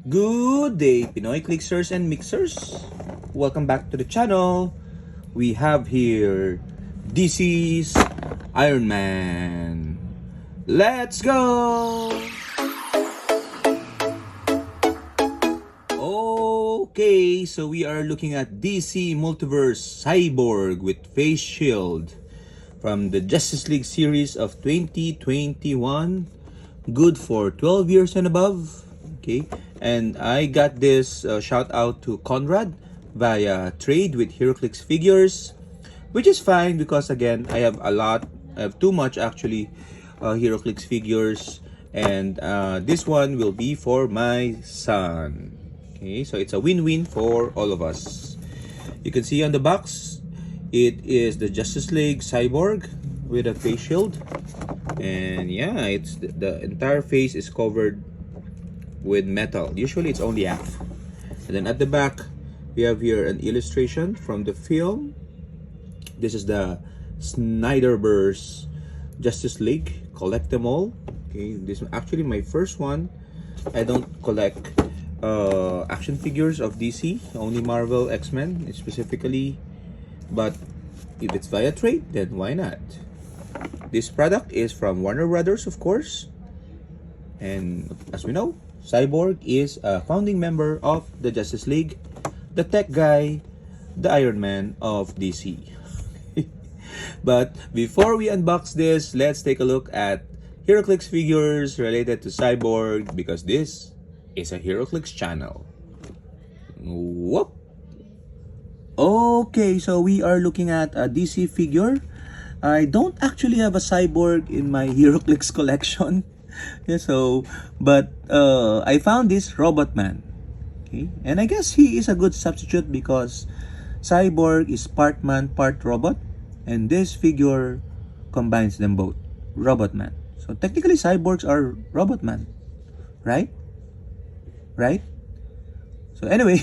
Good day, Pinoy Clicksers and Mixers. Welcome back to the channel. We have here DC's Iron Man. Let's go! Okay, so we are looking at DC Multiverse Cyborg with face shield from the Justice League series of 2021. Good for 12 years and above. Okay, and I got this shout out to Conrad via trade with Heroclix figures, which is fine because again I have too much actually Heroclix figures, and this one will be for my son. Okay, so it's a win-win for all of us. You can see on the box, it is the Justice League Cyborg with a face shield, and yeah, it's the entire face is covered with metal. Usually it's only half. And then at the back we have here an illustration from the film. This is the Snyderverse Justice League. Collect them all. Okay, this is actually my first one. I don't collect action figures of DC, only Marvel, X-Men specifically, but if it's via trade, then why not? This product is from Warner Brothers, of course, and as we know, Cyborg is a founding member of the Justice League, the tech guy, the Iron Man of DC. But before we unbox this, let's take a look at Heroclix figures related to Cyborg, because this is a Heroclix channel. Whoop! Okay, so we are looking at a DC figure. I don't actually have a Cyborg in my Heroclix collection. Yeah, but I found this robotman. Okay, and I guess he is a good substitute because Cyborg is part man, part robot, and this figure combines them both, robotman. So technically, cyborgs are robotman, right? Right? So anyway,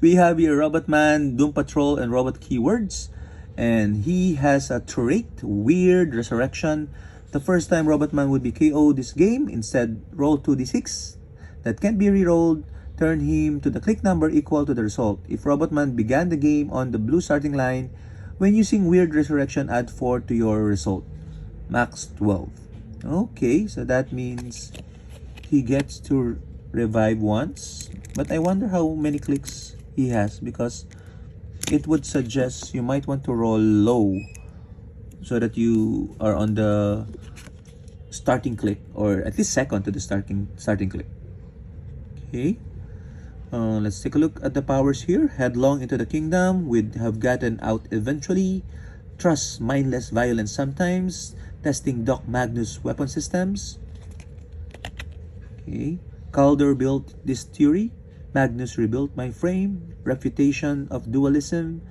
we have here robotman, Doom Patrol, and robot keywords, and he has a trait, weird resurrection. The first time Robotman would be KO this game, instead roll 2d6 that can't be re-rolled, turn him to the click number equal to the result. If Robotman began the game on the blue starting line, when using Weird Resurrection, add 4 to your result. Max 12. Okay, so that means he gets to revive once, but I wonder how many clicks he has, because it would suggest you might want to roll low so that you are on the starting click, or at least second to the starting click. Okay, let's take a look at the powers here. Headlong into the kingdom, would have gotten out eventually. Trust mindless violence sometimes. Testing Doc Magnus weapon systems. Okay, Calder built this theory. Magnus rebuilt my frame. Reputation of dualism.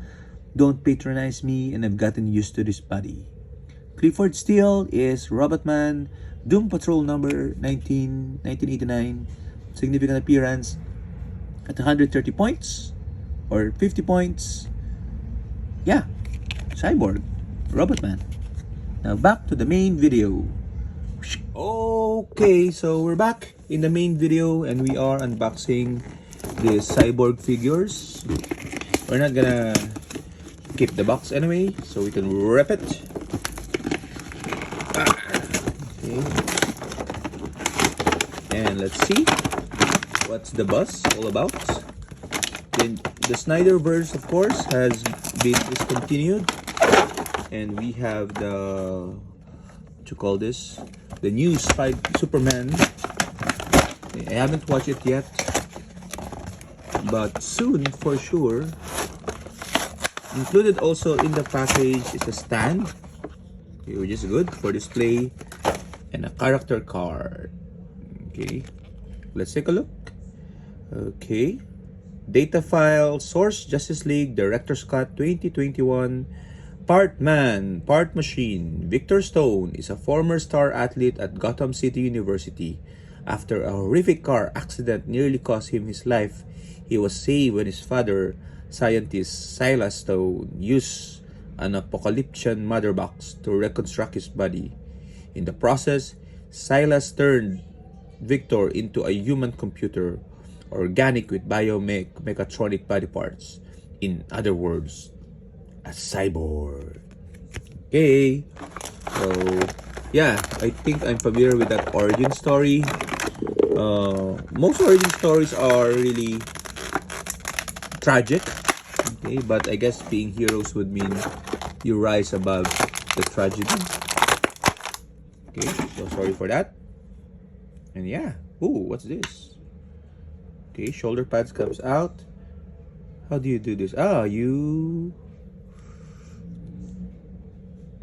Don't patronize me, and I've gotten used to this body. Clifford Steele is Robotman, Doom Patrol number 1989. Significant appearance at 130 points or 50 points. Yeah, Cyborg, Robotman. Now back to the main video. Okay, so we're back in the main video and we are unboxing the Cyborg figures. We're not gonna keep the box anyway, so we can rip it. Okay. And let's see what's the buzz all about. The Snyderverse, of course, has been discontinued, and we have the, what you call this, the new Superman. I haven't watched it yet, but soon for sure. Included also in the package is a stand, which is good for display, and a character card. Okay, let's take a look. Okay, data file, source Justice League, Director's Cut 2021, part man, part machine. Victor Stone is a former star athlete at Gotham City University. After a horrific car accident nearly cost him his life, he was saved when his father, scientist Silas Stone, used an apocalyptic mother box to reconstruct his body. In the process, Silas turned Victor into a human computer organic with mechatronic body parts. In other words, a cyborg. Okay, so yeah, I think I'm familiar with that origin story. Most origin stories are really tragic, okay, but I guess being heroes would mean you rise above the tragedy. Okay, so sorry for that. And yeah, ooh, what's this? Okay, shoulder pads comes out. How do you do this?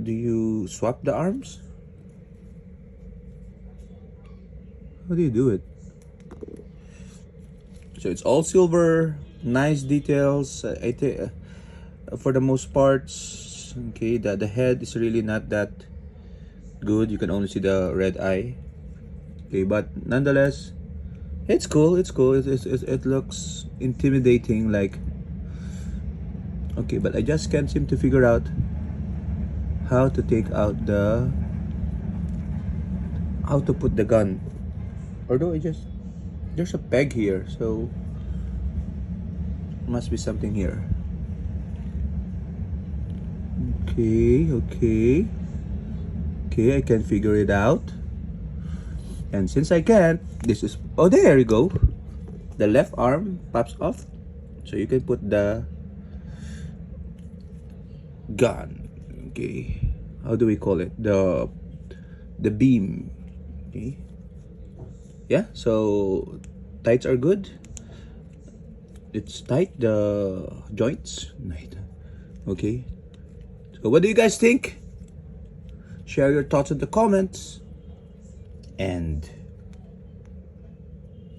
Do you swap the arms? How do you do it? So it's all silver, nice details. I think for the most parts, okay, the head is really not that good. You can only see the red eye. Okay, but nonetheless, it's cool. It's cool. It looks intimidating. Like, okay, but I just can't seem to figure out how to take out how to put the gun. Although there's a peg here, so must be something here. Okay, I can figure it out. And since I can't, this is, oh, there you go. The left arm pops off, so you can put the gun. Okay, how do we call it? The beam. Okay, yeah, so tights are good. It's tight, the joints. Okay, so what do you guys think? Share your thoughts in the comments. And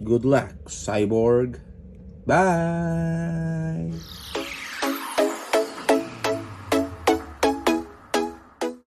good luck, Cyborg. Bye.